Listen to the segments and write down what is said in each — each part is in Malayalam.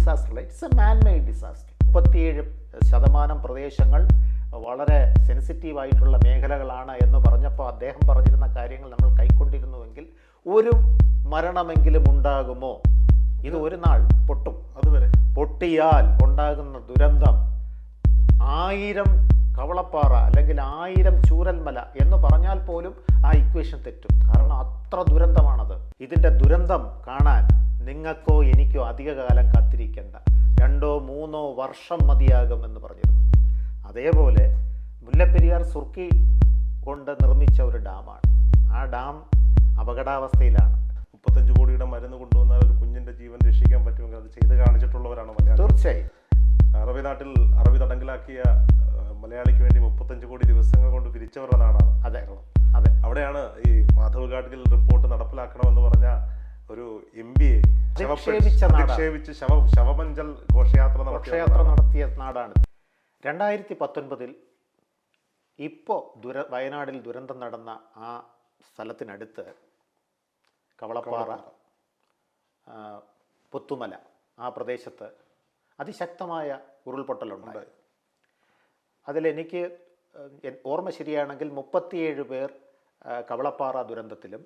ഡിസാസ്റ്റർ അല്ല, it's a man made disaster. 37% പ്രദേശങ്ങൾ വളരെ സെൻസിറ്റീവായിട്ടുള്ള മേഖലകളാണ് എന്ന് പറഞ്ഞപ്പോൾ അദ്ദേഹം പറഞ്ഞിരുന്ന കാര്യങ്ങൾ നമ്മൾ കൈക്കൊണ്ടിരുന്നുവെങ്കിൽ ഒരു മരണമെങ്കിലും ഉണ്ടാകുമോ? ഇത് ഒരു നാൾ പൊട്ടും. അതുവരെ പൊട്ടിയാൽ ഉണ്ടാകുന്ന ദുരന്തം 1000 കവളപ്പാറ അല്ലെങ്കിൽ 1000 ചൂരൽമല എന്ന് പറഞ്ഞാൽ പോലും ആ ഇക്വേഷൻ തെറ്റും. കാരണം അത്ര ദുരന്തമാണത്. ഇതിൻ്റെ ദുരന്തം കാണാൻ നിങ്ങൾക്കോ എനിക്കോ അധികകാലം കാത്തിരിക്കേണ്ട, 2-3 വർഷം മതിയാകുമെന്ന് പറഞ്ഞിരുന്നു. അതേപോലെ മുല്ലപ്പെരിയാർ സുർക്കി കൊണ്ട് നിർമ്മിച്ച ഒരു ഡാമാണ്. ആ ഡാം അപകടാവസ്ഥയിലാണ്. 35 കോടിയുടെ മരുന്ന് കൊണ്ടുവന്നാൽ ഒരു കുഞ്ഞിന്റെ ജീവൻ രക്ഷിക്കാൻ പറ്റുമെങ്കിൽ അത് ചെയ്ത് കാണിച്ചിട്ടുള്ളവരാണ് മലയാളി. തീർച്ചയായും അറബി നാട്ടിൽ അറബി തടങ്കലാക്കിയ മലയാളിക്ക് വേണ്ടി 35 കോടി ദിവസങ്ങൾ കൊണ്ട് പിരിച്ചവരുടെ നാടാണ്. അതെ അതെ. അവിടെയാണ് ഈ മാധവ് ഗാഡ്ഗിൽ റിപ്പോർട്ട് നടപ്പിലാക്കണമെന്ന് പറഞ്ഞ ഒരു MBA അധിക്ഷേപിച്ച് ശവമഞ്ചൽ ഘോഷയാത്ര നടത്തിയ നാടാണ്. 2019 ഇപ്പോൾ വയനാടിൽ ദുരന്തം നടന്ന ആ സ്ഥലത്തിനടുത്ത് കവളപ്പാറ, പുത്തുമല, ആ പ്രദേശത്ത് അതിശക്തമായ ഉരുൾപൊട്ടലുണ്ടായി. അതിലെനിക്ക് ഓർമ്മ ശരിയാണെങ്കിൽ 37 പേർ കവളപ്പാറ ദുരന്തത്തിലും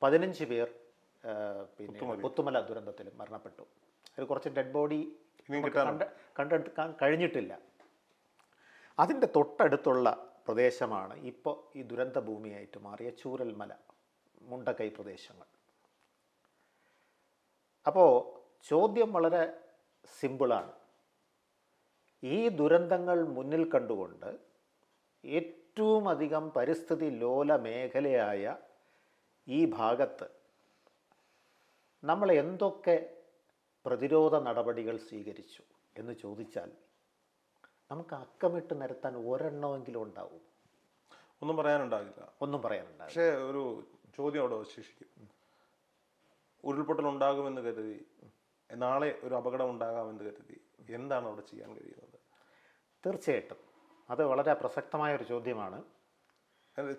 15 പേർ പിന്നെ പുത്തുമല ദുരന്തത്തിലും മരണപ്പെട്ടു. അതിൽ കുറച്ച് ഡെഡ് ബോഡി കണ്ടെടുക്കാൻ കഴിഞ്ഞിട്ടില്ല. അതിൻ്റെ തൊട്ടടുത്തുള്ള പ്രദേശമാണ് ഇപ്പോൾ ഈ ദുരന്ത ഭൂമിയായിട്ട് മാറിയ ചൂരൽമല, മുണ്ടക്കൈ പ്രദേശങ്ങൾ. അപ്പോൾ ചോദ്യം വളരെ സിമ്പിളാണ്. ഈ ദുരന്തങ്ങൾ മുന്നിൽ കണ്ടുകൊണ്ട് ഏറ്റവും അധികം പരിസ്ഥിതി ലോല മേഖലയായ ഈ ഭാഗത്ത് നമ്മൾ എന്തൊക്കെ പ്രതിരോധ നടപടികൾ സ്വീകരിച്ചു എന്ന് ചോദിച്ചാൽ നമുക്ക് അക്കമിട്ട് നിരത്താൻ ഒരെണ്ണമെങ്കിലും ഉണ്ടാവും. ഒന്നും പറയാനുണ്ടാകില്ല. പക്ഷേ ഒരു ചോദ്യം അവിടെ അവശേഷിക്കും. ഉരുൾപൊട്ടൽ ഉണ്ടാകുമെന്ന് കരുതി, നാളെ ഒരു അപകടം ഉണ്ടാകാമെന്ന് കരുതി എന്താണ് അവിടെ ചെയ്യാൻ കഴിയുന്നത്? തീർച്ചയായിട്ടും അത് വളരെ പ്രസക്തമായൊരു ചോദ്യമാണ്.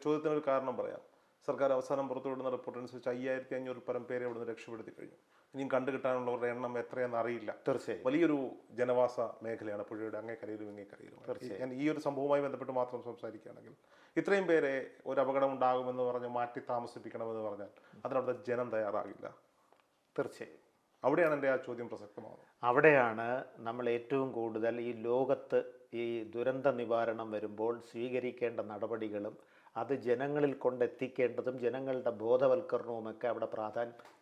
ചോദ്യത്തിനൊരു കാരണം പറയാം. സർക്കാർ അവസാനം പുറത്തുവിടുന്ന റിപ്പോർട്ട് അനുസരിച്ച് 5500 പരം പേരെ അവിടെ നിന്ന് രക്ഷപ്പെടുത്തി കഴിഞ്ഞു. ഇനിയും കണ്ടുകിട്ടാനുള്ളവരുടെ എണ്ണം എത്രയെന്ന് അറിയില്ല. തീർച്ചയായും വലിയൊരു ജനവാസ മേഖലയാണ് പുഴയുടെ അങ്ങേക്കരയിലും ഇങ്ങേക്കരയിലും. ഞാൻ ഈ ഒരു സംഭവവുമായി ബന്ധപ്പെട്ട് മാത്രം സംസാരിക്കുകയാണെങ്കിൽ ഇത്രയും പേരെ ഒരു അപകടം ഉണ്ടാകുമെന്ന് പറഞ്ഞ് മാറ്റി താമസിപ്പിക്കണമെന്ന് പറഞ്ഞാൽ അതിനവിടെ ജനം തയ്യാറാകില്ല. തീർച്ചയായും അവിടെയാണ് എൻ്റെ ആ ചോദ്യം പ്രസക്തമാകുന്നത്. അവിടെയാണ് നമ്മൾ ഏറ്റവും കൂടുതൽ ഈ ലോകത്ത് ഈ ദുരന്ത നിവാരണം വരുമ്പോൾ സ്വീകരിക്കേണ്ട നടപടികളും അത് ജനങ്ങളിൽ കൊണ്ടെത്തിക്കേണ്ടതും ജനങ്ങളുടെ ബോധവൽക്കരണവുമൊക്കെ അവിടെ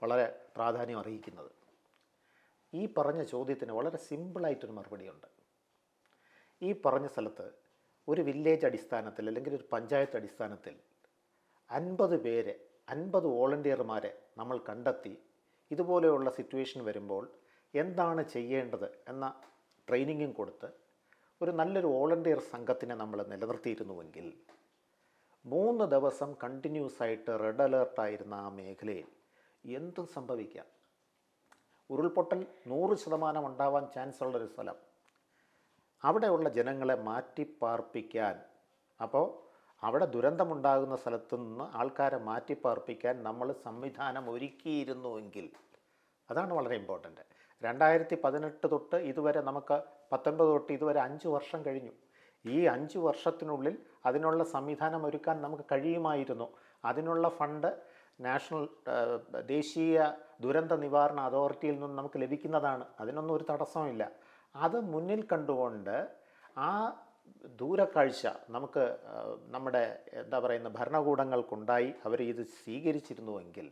വളരെ പ്രാധാന്യം അർഹിക്കുന്നത്. ഈ പറഞ്ഞ ചോദ്യത്തിന് വളരെ സിമ്പിളായിട്ടൊരു മറുപടിയുണ്ട്. ഈ പറഞ്ഞ സ്ഥലത്ത് ഒരു വില്ലേജ് അടിസ്ഥാനത്തിൽ അല്ലെങ്കിൽ ഒരു പഞ്ചായത്ത് അടിസ്ഥാനത്തിൽ 50 വോളണ്ടിയർമാരെ നമ്മൾ കണ്ടെത്തി ഇതുപോലെയുള്ള സിറ്റുവേഷൻ വരുമ്പോൾ എന്താണ് ചെയ്യേണ്ടത് എന്ന ട്രെയിനിങ്ങും കൊടുത്ത് ഒരു നല്ലൊരു വോളണ്ടിയർ സംഘത്തിനെ നമ്മൾ നിലനിർത്തിയിരുന്നുവെങ്കിൽ 3 ദിവസം കണ്ടിന്യൂസ് ആയിട്ട് റെഡ് അലേർട്ടായിരുന്ന ആ മേഖലയിൽ എന്തും സംഭവിക്കാം. ഉരുൾപൊട്ടൽ 100% ഉണ്ടാവാൻ ചാൻസ് ഉള്ളൊരു സ്ഥലം. അവിടെയുള്ള ജനങ്ങളെ മാറ്റിപ്പാർപ്പിക്കാൻ, അപ്പോൾ അവിടെ ദുരന്തമുണ്ടാകുന്ന സ്ഥലത്തു നിന്ന് ആൾക്കാരെ മാറ്റിപ്പാർപ്പിക്കാൻ നമ്മൾ സംവിധാനം ഒരുക്കിയിരുന്നുവെങ്കിൽ, അതാണ് വളരെ ഇമ്പോർട്ടൻ്റ്. 2018 തൊട്ട് ഇതുവരെ നമുക്ക് 19 തൊട്ട് ഇതുവരെ 5 വർഷം കഴിഞ്ഞു. ഈ 5 വർഷത്തിനുള്ളിൽ അതിനുള്ള സംവിധാനം ഒരുക്കാൻ നമുക്ക് കഴിയുമായിരുന്നു. അതിനുള്ള ഫണ്ട് ദേശീയ ദുരന്ത നിവാരണ അതോറിറ്റിയിൽ നിന്ന് നമുക്ക് ലഭിക്കുന്നതാണ്. അതിനൊന്നും ഒരു തടസ്സമില്ല. അത് മുന്നിൽ കണ്ടുകൊണ്ട് ആ ദൂരക്കാഴ്ച നമുക്ക് നമ്മുടെ ഭരണകൂടങ്ങൾക്കുണ്ടായി അവർ ഇത് സ്വീകരിച്ചിരുന്നുവെങ്കിൽ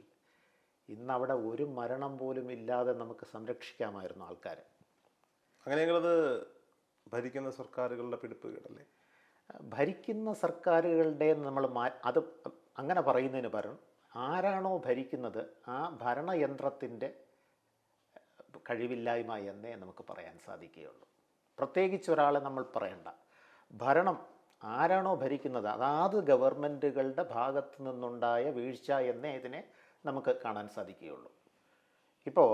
ഇന്നവിടെ ഒരു മരണം പോലും ഇല്ലാതെ നമുക്ക് സംരക്ഷിക്കാമായിരുന്നു ആൾക്കാരെ. അങ്ങനെയുള്ളത് ഭരിക്കുന്ന സർക്കാരുകളുടെ പിടിപ്പുകേടല്ലേ? ഭരിക്കുന്ന സർക്കാരുകളുടെ നമ്മൾ അത് അങ്ങനെ പറയുന്നതിന് പകരം ആരാണോ ഭരിക്കുന്നത് ആ ഭരണയന്ത്രത്തിൻ്റെ കഴിവില്ലായ്മ എന്നേ നമുക്ക് പറയാൻ സാധിക്കുകയുള്ളൂ. പ്രത്യേകിച്ച് ഒരാളെ നമ്മൾ പറയണ്ട. ഭരണം ആരാണോ ഭരിക്കുന്നത് അതാത് ഗവൺമെൻറ്റുകളുടെ ഭാഗത്തു നിന്നുണ്ടായ വീഴ്ച എന്നേ ഇതിനെ നമുക്ക് കാണാൻ സാധിക്കുകയുള്ളൂ. ഇപ്പോൾ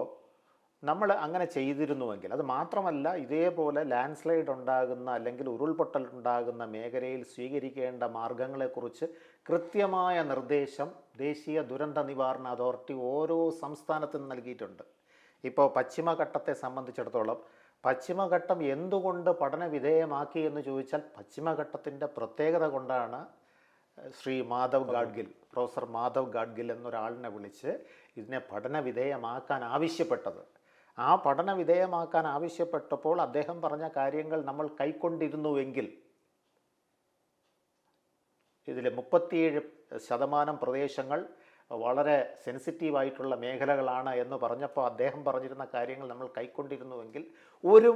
നമ്മൾ അങ്ങനെ ചെയ്തിരുന്നുവെങ്കിൽ, അത് മാത്രമല്ല ഇതേപോലെ ലാൻഡ് സ്ലൈഡ് ഉണ്ടാകുന്ന അല്ലെങ്കിൽ ഉരുൾപൊട്ടൽ ഉണ്ടാകുന്ന മേഖലയിൽ സ്വീകരിക്കേണ്ട മാർഗങ്ങളെക്കുറിച്ച് കൃത്യമായ നിർദ്ദേശം ദേശീയ ദുരന്ത നിവാരണ അതോറിറ്റി ഓരോ സംസ്ഥാനത്തിനും നൽകിയിട്ടുണ്ട്. ഇപ്പോൾ പശ്ചിമഘട്ടത്തെ സംബന്ധിച്ചിടത്തോളം പശ്ചിമഘട്ടം എന്തുകൊണ്ട് പഠന വിധേയമാക്കി എന്ന് ചോദിച്ചാൽ പശ്ചിമഘട്ടത്തിൻ്റെ പ്രത്യേകത കൊണ്ടാണ് ശ്രീ മാധവ് ഗാഡ്ഗിൽ, പ്രൊഫസർ മാധവ് ഗാഡ്ഗിൽ എന്നൊരാളിനെ വിളിച്ച് ഇതിനെ പഠന വിധേയമാക്കാൻ ആവശ്യപ്പെട്ടത്. ആ പഠന വിധേയമാക്കാൻ ആവശ്യപ്പെട്ടപ്പോൾ അദ്ദേഹം പറഞ്ഞ കാര്യങ്ങൾ നമ്മൾ കൈക്കൊണ്ടിരുന്നുവെങ്കിൽ ഇതിൽ 37% പ്രദേശങ്ങൾ വളരെ സെൻസിറ്റീവായിട്ടുള്ള മേഖലകളാണ് എന്ന് പറഞ്ഞപ്പോൾ അദ്ദേഹം പറഞ്ഞിരുന്ന കാര്യങ്ങൾ നമ്മൾ കൈക്കൊണ്ടിരുന്നുവെങ്കിൽ ഒരു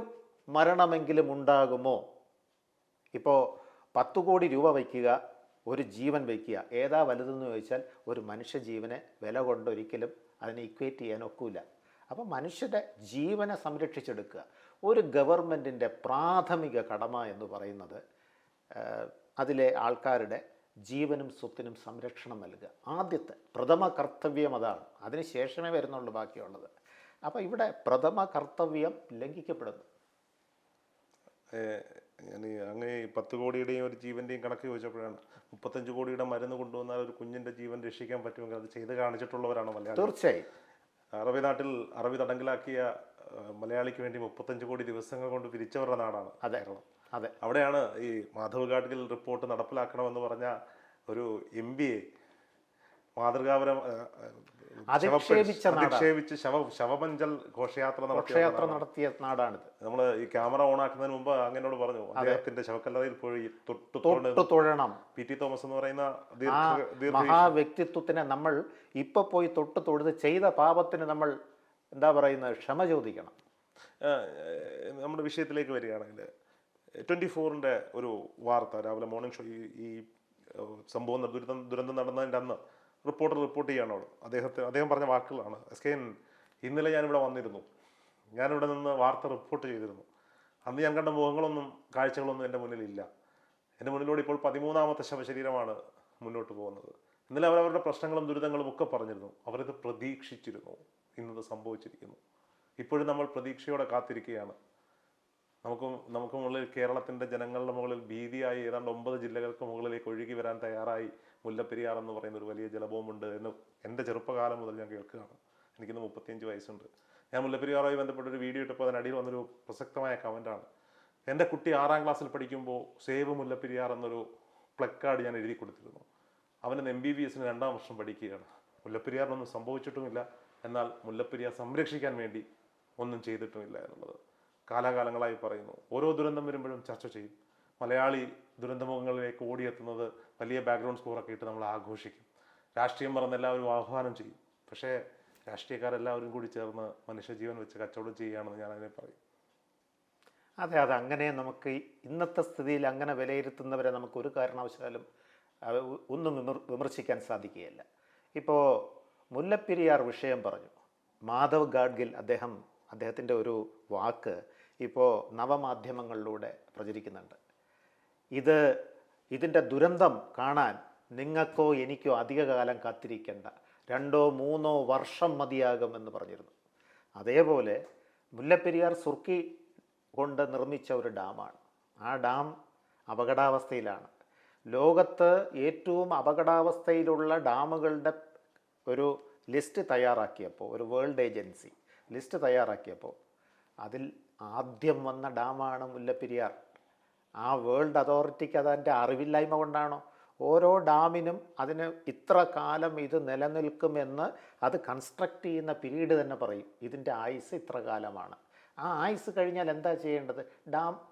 മരണമെങ്കിലും ഉണ്ടാകുമോ? ഇപ്പോൾ 10 കോടി രൂപ വയ്ക്കുക, ഒരു ജീവൻ വയ്ക്കുക, ഏതാ വലുതെന്ന് ചോദിച്ചാൽ ഒരു മനുഷ്യജീവനെ വില കൊണ്ടൊരിക്കലും അതിനെ ഇക്വേറ്റ് ചെയ്യാൻ ഒക്കില്ല. അപ്പോൾ മനുഷ്യരുടെ ജീവനെ സംരക്ഷിച്ചെടുക്കുക ഒരു ഗവൺമെൻറ്റിൻ്റെ പ്രാഥമിക കടമ എന്ന് പറയുന്നത്. അതിലെ ആൾക്കാരുടെ ജീവനും സ്വത്തിനും സംരക്ഷണം നൽകുക ആദ്യത്തെ പ്രഥമ കർത്തവ്യം അതാണ്. അതിന് ശേഷമേ വരുന്നുള്ളൂ ബാക്കിയുള്ളത്. അപ്പോൾ ഇവിടെ പ്രഥമ കർത്തവ്യം ലംഘിക്കപ്പെടുന്നു. ഞാൻ അങ്ങ് 10 കോടിയുടെയും ഒരു ജീവൻ്റെയും കണക്ക് ചോദിച്ചപ്പോഴാണ് 35 കോടിയുടെ മരുന്ന് കൊണ്ടുവന്നാൽ ഒരു കുഞ്ഞിൻ്റെ ജീവൻ രക്ഷിക്കാൻ പറ്റുമെങ്കിൽ അത് ചെയ്ത് കാണിച്ചിട്ടുള്ളവരാണ് മലയാളി. തീർച്ചയായും അറബി നാട്ടിൽ അറബി തടങ്കലാക്കിയ മലയാളിക്ക് വേണ്ടി 35 കോടി ദിവസങ്ങൾ കൊണ്ട് പിരിച്ചവരുടെ നാടാണ് കേരളം. അതെ, അവിടെയാണ് ഈ മാധവ് ഗാഡ്ഗിൽ റിപ്പോർട്ട് നടപ്പിലാക്കണമെന്ന് പറഞ്ഞ ഒരു MBA മാതൃകാപരം അധിക്ഷേപിച്ച് ശവമഞ്ചൽ ഘോഷയാത്ര നടത്തിയ നാടാണിത്. നമ്മൾ ഈ ക്യാമറ ഓൺ ആക്കുന്നതിന് മുമ്പ് അങ്ങനോട് പറഞ്ഞു അദ്ദേഹത്തിന്റെ ശവക്കല്ലറയിൽ പോയി തൊഴണം. PT തോമസ് എന്ന് പറയുന്ന മഹാവ്യക്തിത്വത്തിനെ നമ്മൾ ഇപ്പൊ പോയി തൊഴുത് ചെയ്ത പാപത്തിന് നമ്മൾ എന്താ പറയുന്നത്, ക്ഷമ ചോദിക്കണം. നമ്മുടെ വിഷയത്തിലേക്ക് വരികയാണെങ്കിൽ 24-ന്റെ ഒരു വാർത്ത രാവിലെ മോർണിംഗ് ഷോ ഈ സംഭവം ദുരന്തം നടന്നതിൻ്റെ അന്ന് റിപ്പോർട്ട് ചെയ്യാണ് അവിടെ. അദ്ദേഹം പറഞ്ഞ വാക്കുകളാണ്. SKN ഇന്നലെ ഞാനിവിടെ വന്നിരുന്നു, ഞാനിവിടെ നിന്ന് വാർത്ത റിപ്പോർട്ട് ചെയ്തിരുന്നു. അന്ന് ഞാൻ കണ്ട മുഖങ്ങളൊന്നും കാഴ്ചകളൊന്നും എൻ്റെ മുന്നിലില്ല. എൻ്റെ മുന്നിലൂടെ ഇപ്പോൾ 13ാമത്തെ ശവശരീരമാണ് മുന്നോട്ട് പോകുന്നത്. ഇന്നലെ അവരവരുടെ പ്രശ്നങ്ങളും ദുരിതങ്ങളും ഒക്കെ പറഞ്ഞിരുന്നു. അവരത് പ്രതീക്ഷിച്ചിരുന്നു. ഇന്നത് സംഭവിച്ചിരിക്കുന്നു. ഇപ്പോഴും നമ്മൾ പ്രതീക്ഷയോടെ കാത്തിരിക്കുകയാണ്. നമുക്ക് മുകളിൽ കേരളത്തിൻ്റെ ജനങ്ങളുടെ മുകളിൽ ഭീതിയായി ഏതാണ്ട് 9 ജില്ലകൾക്ക് മുകളിലേക്ക് ഒഴുകി വരാൻ തയ്യാറായി മുല്ലപ്പെരിയാർ എന്ന് പറയുന്ന ഒരു വലിയ ജലബോംബുണ്ട് എന്ന് എൻ്റെ ചെറുപ്പകാലം മുതൽ ഞാൻ കേൾക്കുകയാണ്. എനിക്കിന്ന് 35 വയസ്സുണ്ട്. ഞാൻ മുല്ലപ്പെരിയാറുമായി ബന്ധപ്പെട്ട ഒരു വീഡിയോ ഇട്ടപ്പോൾ അതിനടിയിൽ വന്നൊരു പ്രസക്തമായ കമൻറ്റാണ്. എൻ്റെ കുട്ടി 6ാം ക്ലാസ്സിൽ പഠിക്കുമ്പോൾ സേവ് മുല്ലപ്പെരിയാർ എന്നൊരു പ്ലക്കാർഡ് ഞാൻ എഴുതി കൊടുത്തിരുന്നു. അവന് MBBS-ന് 2ാം വർഷം പഠിക്കുകയാണ്. മുല്ലപ്പെരിയാറിനൊന്നും സംഭവിച്ചിട്ടുമില്ല, എന്നാൽ മുല്ലപ്പെരിയാർ സംരക്ഷിക്കാൻ വേണ്ടി ഒന്നും ചെയ്തിട്ടുമില്ല എന്നുള്ളത് കാലാകാലങ്ങളായി പറയുന്നു. ഓരോ ദുരന്തം വരുമ്പോഴും ചർച്ച ചെയ്യും. മലയാളി ദുരന്തമുഖങ്ങളിലേക്ക് ഓടിയെത്തുന്നത് വലിയ ബാക്ക്ഗ്രൗണ്ട് സ്കോറൊക്കെ ഇട്ട് നമ്മൾ ആഘോഷിക്കും. രാഷ്ട്രീയം പറഞ്ഞ് എല്ലാവരും ആഹ്വാനം ചെയ്യും. പക്ഷേ രാഷ്ട്രീയക്കാരെല്ലാവരും കൂടി ചേർന്ന് മനുഷ്യജീവൻ വെച്ച് കച്ചവടം ചെയ്യുകയാണെന്ന് ഞാൻ അതിനെ പറയും. അതെ, അങ്ങനെ നമുക്ക് ഇന്നത്തെ സ്ഥിതിയിൽ അങ്ങനെ വിലയിരുത്തുന്നവരെ നമുക്ക് ഒരു കാരണവശാലും ഒന്നും വിമർശിക്കാൻ സാധിക്കുകയില്ല. ഇപ്പോൾ മുല്ലപ്പെരിയാർ വിഷയം പറഞ്ഞു മാധവ് ഗാഡ്ഗിൽ, അദ്ദേഹത്തിൻ്റെ ഒരു വാക്ക് ഇപ്പോൾ നവമാധ്യമങ്ങളിലൂടെ പ്രചരിക്കുന്നുണ്ട്. ഇതിൻ്റെ ദുരന്തം കാണാൻ നിങ്ങൾക്കോ എനിക്കോ അധികകാലം കാത്തിരിക്കേണ്ട, 2-3 വർഷം മതിയാകുമെന്ന് പറഞ്ഞിരുന്നു. അതേപോലെ മുല്ലപ്പെരിയാർ സുർക്കി കൊണ്ട് നിർമ്മിച്ച ഒരു ഡാമാണ്. ആ ഡാം അപകടാവസ്ഥയിലാണ്. ലോകത്ത് ഏറ്റവും അപകടാവസ്ഥയിലുള്ള ഡാമുകളുടെ ഒരു ലിസ്റ്റ് തയ്യാറാക്കിയപ്പോൾ, ഒരു വേൾഡ് ഏജൻസി ലിസ്റ്റ് തയ്യാറാക്കിയപ്പോൾ അതിൽ ആദ്യം വന്ന ഡാമാണ് മുല്ലപ്പെരിയാർ. ആ വേൾഡ് അതോറിറ്റിക്ക് അതിൻ്റെ അറിവില്ലായ്മ കൊണ്ടാണോ? ഓരോ ഡാമിനും അതിന് ഇത്ര കാലം ഇത് നിലനിൽക്കുമെന്ന് അത് കൺസ്ട്രക്റ്റ് ചെയ്യുന്ന പീരീഡ് തന്നെ പറയും. ഇതിൻ്റെ ആയുസ് ഇത്ര കാലമാണ്. ആ ആയുസ് കഴിഞ്ഞാൽ എന്താ ചെയ്യേണ്ടത്?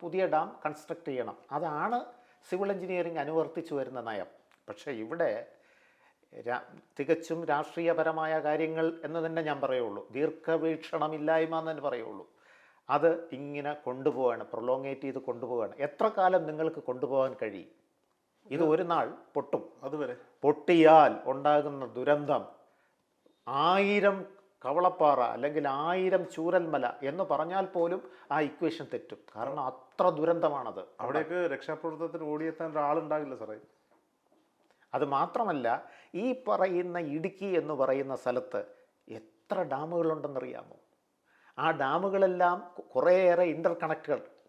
പുതിയ ഡാം കൺസ്ട്രക്റ്റ് ചെയ്യണം. അതാണ് സിവിൽ എഞ്ചിനീയറിംഗ് അനുവർത്തിച്ചു വരുന്ന നയം. പക്ഷേ ഇവിടെ തികച്ചും രാഷ്ട്രീയപരമായ കാര്യങ്ങൾ എന്ന് തന്നെ ഞാൻ പറയുള്ളൂ. ദീർഘവീക്ഷണമില്ലായ്മ എന്ന് തന്നെ പറയുള്ളൂ. അത് ഇങ്ങനെ കൊണ്ടുപോവാണ്, പ്രൊലോങ്ങേറ്റ് ചെയ്ത് കൊണ്ടുപോവാണ്. എത്ര കാലം നിങ്ങൾക്ക് കൊണ്ടുപോകാൻ കഴിയും? ഇത് ഒരു നാൾ പൊട്ടും. അതുവരെ പൊട്ടിയാൽ ഉണ്ടാകുന്ന ദുരന്തം 1000 കവളപ്പാറ അല്ലെങ്കിൽ 1000 ചൂരൽമല എന്ന് പറഞ്ഞാൽ പോലും ആ ഇക്വേഷൻ തെറ്റും. കാരണം അത്ര ദുരന്തമാണത്. അവിടേക്ക് രക്ഷാപ്രവർത്തനത്തിന് ഓടിയെത്താൻ ഒരാളുണ്ടാകില്ല സാറേ. അത് മാത്രമല്ല, ഈ പറയുന്ന ഇടുക്കി എന്ന് പറയുന്ന സ്ഥലത്ത് എത്ര ഡാമുകളുണ്ടെന്നറിയാമോ? ആ ഡാമുകളെല്ലാം കുറേയേറെ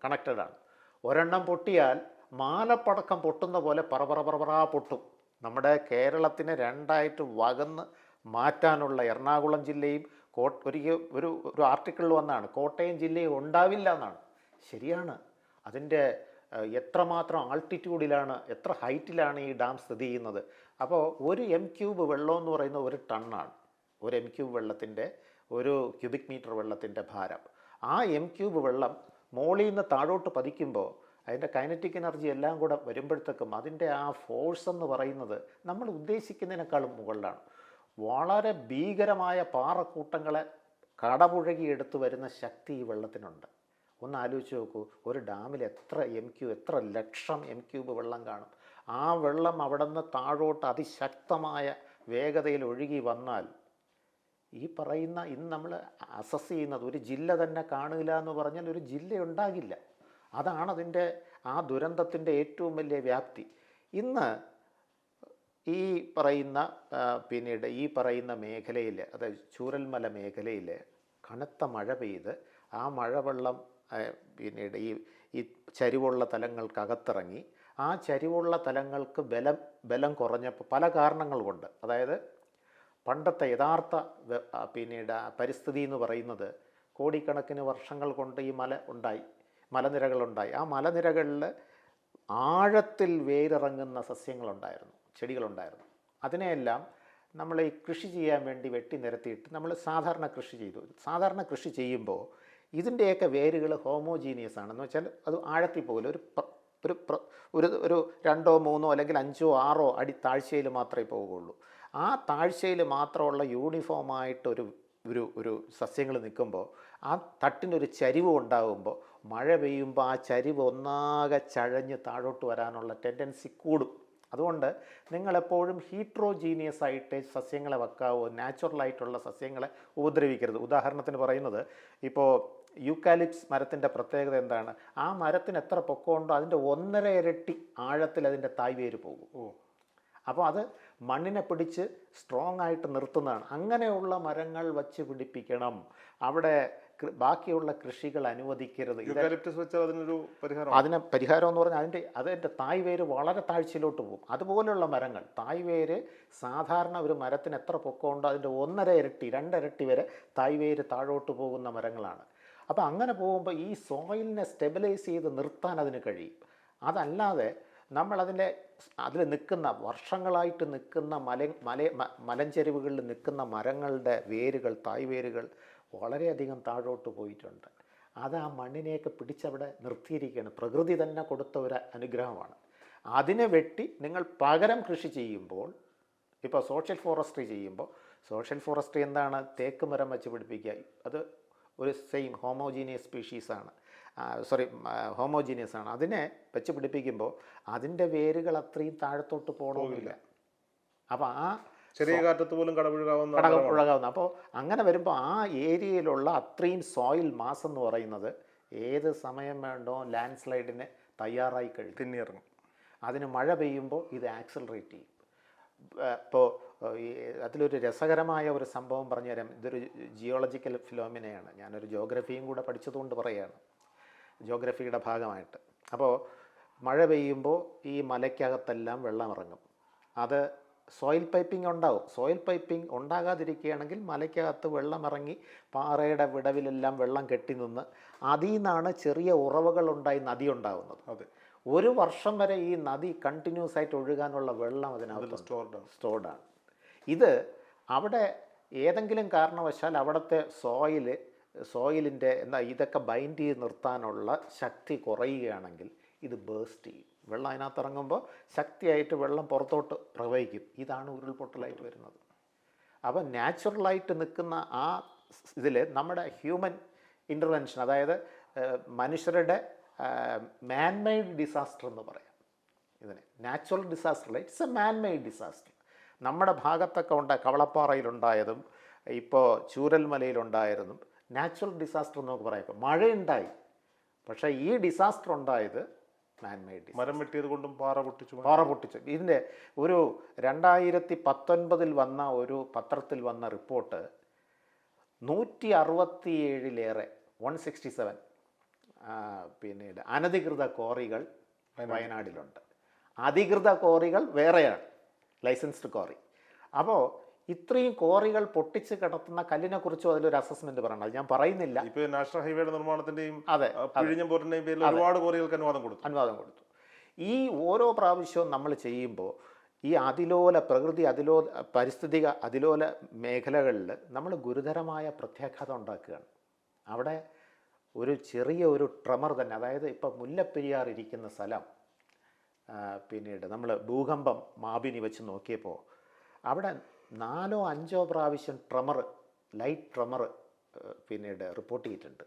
കണക്റ്റഡാണ്. ഒരെണ്ണം പൊട്ടിയാൽ മാലപ്പടക്കം പൊട്ടുന്ന പോലെ പറപറ പൊട്ടും. നമ്മുടെ കേരളത്തിനെ രണ്ടായിട്ട് വകന്ന് മാറ്റാനുള്ള എറണാകുളം ജില്ലയും ഒരിക്കൽ ഒരു ആർട്ടിക്കിളിൽ വന്നാണ് കോട്ടയം ജില്ലയിൽ ഉണ്ടാവില്ല എന്നാണ്. ശരിയാണ്. അതിൻ്റെ എത്രമാത്രം ആൾട്ടിറ്റ്യൂഡിലാണ്, എത്ര ഹൈറ്റിലാണ് ഈ ഡാം സ്ഥിതി ചെയ്യുന്നത്. അപ്പോൾ ഒരു m³ വെള്ളം എന്ന് പറയുന്നത് 1 ടണ്ണാണ്. ഒരു m³ വെള്ളത്തിൻ്റെ, ഒരു ക്യൂബിക് മീറ്റർ വെള്ളത്തിൻ്റെ ഭാരം. ആ m³ വെള്ളം മോളിൽ നിന്ന് താഴോട്ട് പതിക്കുമ്പോൾ അതിൻ്റെ കൈനറ്റിക് എനർജി എല്ലാം കൂടെ വരുമ്പോഴത്തേക്കും അതിൻ്റെ ആ ഫോഴ്സ് എന്ന് പറയുന്നത് നമ്മൾ ഉദ്ദേശിക്കുന്നതിനേക്കാളും മുകളിലാണ്. വളരെ ഭീകരമായ പാറക്കൂട്ടങ്ങളെ കടപുഴകി എടുത്തു വരുന്ന ശക്തി ഈ വെള്ളത്തിനുണ്ട്. ഒന്ന് ആലോചിച്ച് നോക്കൂ, ഒരു ഡാമിൽ എത്ര ലക്ഷം m³ വെള്ളം കാണും. ആ വെള്ളം അവിടെ നിന്ന് താഴോട്ട് അതിശക്തമായ വേഗതയിൽ ഒഴുകി വന്നാൽ ഈ പറയുന്ന ഇന്ന് നമ്മൾ അസസ് ചെയ്യുന്നത് ഒരു ജില്ല തന്നെ കാണില്ല എന്ന് പറഞ്ഞാൽ ഒരു ജില്ല ഉണ്ടാകില്ല. അതാണ് അതിൻ്റെ ആ ദുരന്തത്തിൻ്റെ ഏറ്റവും വലിയ വ്യാപ്തി. ഇന്ന് ഈ പറയുന്ന പിന്നീട് ഈ പറയുന്ന മേഖലയിൽ, അതായത് ചൂരൽമല മേഖലയിൽ കനത്ത മഴ പെയ്ത് ആ മഴവെള്ളം പിന്നീട് ഈ ചരിവുള്ള തലങ്ങൾക്കകത്തിറങ്ങി ആ ചരിവുള്ള തലങ്ങൾക്ക് ബലം കുറഞ്ഞപ്പോൾ പല കാരണങ്ങൾ കൊണ്ട്, അതായത് പണ്ടത്തെ യഥാർത്ഥ പിന്നീട് പരിസ്ഥിതി എന്ന് പറയുന്നത് കോടിക്കണക്കിന് വർഷങ്ങൾ കൊണ്ട് ഈ മലനിരകളുണ്ടായി. ആ മലനിരകളിൽ ആഴത്തിൽ വേരിറങ്ങുന്ന സസ്യങ്ങളുണ്ടായിരുന്നു, ചെടികളുണ്ടായിരുന്നു. അതിനെയെല്ലാം നമ്മൾ ഈ കൃഷി ചെയ്യാൻ വേണ്ടി വെട്ടി നിരത്തിയിട്ട് നമ്മൾ സാധാരണ കൃഷി ചെയ്തു. സാധാരണ കൃഷി ചെയ്യുമ്പോൾ ഇതിൻ്റെയൊക്കെ വേരുകൾ ഹോമോജീനിയസ് ആണെന്ന് വെച്ചാൽ അത് ആഴത്തിൽ പോകില്ല. ഒരു 2, 3 അല്ലെങ്കിൽ 5, 6 അടി താഴ്ചയിൽ മാത്രമേ പോവുകയുള്ളൂ. ആ താഴ്ചയിൽ മാത്രമുള്ള യൂണിഫോമായിട്ടൊരു ഒരു സസ്യങ്ങൾ നിൽക്കുമ്പോൾ ആ തട്ടിനൊരു ചരിവ് ഉണ്ടാകുമ്പോൾ മഴ പെയ്യുമ്പോൾ ആ ചരിവ് ഒന്നാകെ ചഴഞ്ഞ് താഴോട്ട് വരാനുള്ള ടെൻഡൻസി കൂടും. അതുകൊണ്ട് നിങ്ങളെപ്പോഴും ഹീട്രോജീനിയസ് ആയിട്ട് സസ്യങ്ങളെ വെക്കാവോ, നാച്ചുറലായിട്ടുള്ള സസ്യങ്ങളെ ഉപദ്രവിക്കരുത്. ഉദാഹരണത്തിന് പറയുന്നത്, ഇപ്പോൾ യൂക്കാലിപ്സ് മരത്തിൻ്റെ പ്രത്യേകത എന്താണ്? ആ മരത്തിന് എത്ര പൊക്കമുണ്ടോ അതിൻ്റെ 1.5 ഇരട്ടി ആഴത്തിൽ അതിൻ്റെ തായ്വേര് പോകും. അപ്പോൾ അത് മണ്ണിനെ പിടിച്ച് സ്ട്രോങ് ആയിട്ട് നിർത്തുന്നതാണ്. അങ്ങനെയുള്ള മരങ്ങൾ വച്ച് പിടിപ്പിക്കണം. അവിടെ ബാക്കിയുള്ള കൃഷികൾ അനുവദിക്കരുത്. അതിന് പരിഹാരം എന്ന് പറഞ്ഞാൽ അതിൻ്റെ തായ്വേര് വളരെ താഴ്ചയിലോട്ട് പോകും. അതുപോലെയുള്ള മരങ്ങൾ, തായ്വേര് സാധാരണ ഒരു മരത്തിന് എത്ര പൊക്കമുണ്ടോ അതിൻ്റെ 1.5 ഇരട്ടി 2 ഇരട്ടി വരെ തായ്വേര് താഴോട്ട് പോകുന്ന മരങ്ങളാണ്. അപ്പോൾ അങ്ങനെ പോകുമ്പോൾ ഈ സോയിലിനെ സ്റ്റെബിലൈസ് ചെയ്ത് നിർത്താൻ അതിന് കഴിയും. അതല്ലാതെ അതിൽ നിൽക്കുന്ന വർഷങ്ങളായിട്ട് നിൽക്കുന്ന മലഞ്ചെരിവുകളിൽ നിൽക്കുന്ന മരങ്ങളുടെ വേരുകൾ, തായ്വേരുകൾ വളരെയധികം താഴോട്ട് പോയിട്ടുണ്ട്. അത് ആ മണ്ണിനെയൊക്കെ പിടിച്ചവിടെ നിർത്തിയിരിക്കുകയാണ്. പ്രകൃതി തന്നെ കൊടുത്ത ഒരു അനുഗ്രഹമാണ്. അതിനെ വെട്ടി നിങ്ങൾ പകരം കൃഷി ചെയ്യുമ്പോൾ, ഇപ്പോൾ സോഷ്യൽ ഫോറസ്ട്രി ചെയ്യുമ്പോൾ, സോഷ്യൽ ഫോറസ്ട്രി എന്താണ്? തേക്ക് മരം വെച്ച് പിടിപ്പിക്കുക. അത് ഒരു സെയിം ഹോമോജീനിയസ് സ്പീഷീസാണ്, ഹോമോജീനിയസ് ആണ്. അതിനെ വെച്ച് പിടിപ്പിക്കുമ്പോൾ അതിൻ്റെ വേരുകൾ അത്രയും താഴത്തോട്ട് പോകണമെന്നില്ല. അപ്പോൾ ആ ചെറിയ കാറ്റത്ത് പോലും കടപുഴകാവുന്ന. അപ്പോൾ അങ്ങനെ വരുമ്പോൾ ആ ഏരിയയിലുള്ള അത്രയും സോയിൽ മാസ് എന്ന് പറയുന്നത് ഏത് സമയം വേണ്ടോ ലാൻഡ് സ്ലൈഡിന് തയ്യാറായി തിന്നിയിറങ്ങും. അതിന് മഴ പെയ്യുമ്പോൾ ഇത് ആക്സലറേറ്റ് ചെയ്യും. ഇപ്പോൾ അതിലൊരു രസകരമായ ഒരു സംഭവം പറഞ്ഞുതരാം. ഇതൊരു ജിയോളജിക്കൽ ഫിലോമിനയാണ്. ഞാനൊരു ജോഗ്രഫിയും കൂടെ പഠിച്ചതുകൊണ്ട് പറയുകയാണ്, ജോഗ്രഫിയുടെ ഭാഗമായിട്ട്. അപ്പോൾ മഴ പെയ്യുമ്പോൾ ഈ മലയ്ക്കകത്തെല്ലാം വെള്ളം ഇറങ്ങും. അത് സോയിൽ പൈപ്പിംഗ് ഉണ്ടാവും. സോയിൽ പൈപ്പിംഗ് ഉണ്ടാകാതിരിക്കുകയാണെങ്കിൽ മലയ്ക്കകത്ത് വെള്ളം ഇറങ്ങി പാറയുടെ വിടവിലെല്ലാം വെള്ളം കെട്ടി നിന്ന് അതിൽ നിന്നാണ് ചെറിയ ഉറവകളുണ്ടായി നദി ഉണ്ടാകുന്നത്. അതെ, 1 വർഷം വരെ ഈ നദി കണ്ടിന്യൂസ് ആയിട്ട് ഒഴുകാനുള്ള വെള്ളം അതിനകത്ത് സ്റ്റോർഡാണ്. ഇത് അവിടെ ഏതെങ്കിലും കാരണവശാൽ അവിടുത്തെ സോയിലിൻ്റെ ഇതൊക്കെ ബൈൻഡ് ചെയ്ത് നിർത്താനുള്ള ശക്തി കുറയുകയാണെങ്കിൽ ഇത് ബേസ്റ്റ് ചെയ്യും. വെള്ളം അതിനകത്ത് ഇറങ്ങുമ്പോൾ ശക്തിയായിട്ട് വെള്ളം പുറത്തോട്ട് പ്രവഹിക്കും. ഇതാണ് ഉരുൾപൊട്ടലായിട്ട് വരുന്നത്. അപ്പോൾ നാച്ചുറലായിട്ട് നിൽക്കുന്ന ആ ഇതിൽ നമ്മുടെ ഹ്യൂമൻ ഇൻ്റർവെൻഷൻ, അതായത് മനുഷ്യരുടെ മാൻമെയ്ഡ് ഡിസാസ്റ്റർ എന്ന് പറയാം ഇതിനെ. നാച്ചുറൽ ഡിസാസ്റ്റർ അല്ല, ഇറ്റ്സ് എ മാൻമെയ്ഡ് ഡിസാസ്റ്റർ. നമ്മുടെ ഭാഗത്തൊക്കെ കവളപ്പാറയിലുണ്ടായതും ഇപ്പോൾ ചൂരൽമലയിലുണ്ടായതും നാച്ചുറൽ ഡിസാസ്റ്റർ എന്ന് നമുക്ക് പറയാം. ഇപ്പോൾ മഴയുണ്ടായി, പക്ഷേ ഈ ഡിസാസ്റ്റർ ഉണ്ടായത് മാൻമെയ്ഡ്. മരം വെട്ടിയത് കൊണ്ടും പാറ പൊട്ടിച്ചു. ഇതിൻ്റെ ഒരു 2019 വന്ന ഒരു പത്രത്തിൽ വന്ന റിപ്പോർട്ട് 167 167 പിന്നീട് അനധികൃത ക്വാറികൾ വയനാടിലുണ്ട്. അധികൃത ക്വാറികൾ വേറെയാണ്, ലൈസൻസ്ഡ് ക്വാറി. അപ്പോൾ ഇത്രയും കോറികൾ പൊട്ടിച്ച് കിടത്തുന്ന കല്ലിനെക്കുറിച്ചും അതിലൊരു അസസ്മെന്റ് പറയണം. അത് ഞാൻ പറയുന്നില്ല. ഇപ്പൊ നാഷണൽ ഹൈവേയുടെ നിർമ്മാണത്തിന്റെയും അതെ, പിഴിഞ്ഞം പോർട്ടിന്റെയും പേരിൽ ഒരുപാട് കോറികൾക്ക് അനുവാദം കൊടുത്തു. ഈ ഓരോ പ്രാവശ്യവും നമ്മൾ ചെയ്യുമ്പോൾ ഈ പ്രകൃതി പരിസ്ഥിതിക അതിലോല മേഖലകളിൽ നമ്മൾ ഗുരുതരമായ പ്രത്യാഘാതം ഉണ്ടാക്കുകയാണ്. അവിടെ ഒരു ചെറിയ ഒരു ട്രെമർ തന്നെ, അതായത് ഇപ്പം മുല്ലപ്പെരിയാർ ഇരിക്കുന്ന സ്ഥലം പിന്നീട് നമ്മൾ ഭൂകമ്പം മാപിനി വെച്ച് നോക്കിയപ്പോൾ അവിടെ 4-5 പ്രാവശ്യം ലൈറ്റ് ട്രെമർ പിന്നീട് റിപ്പോർട്ട് ചെയ്തിട്ടുണ്ട്.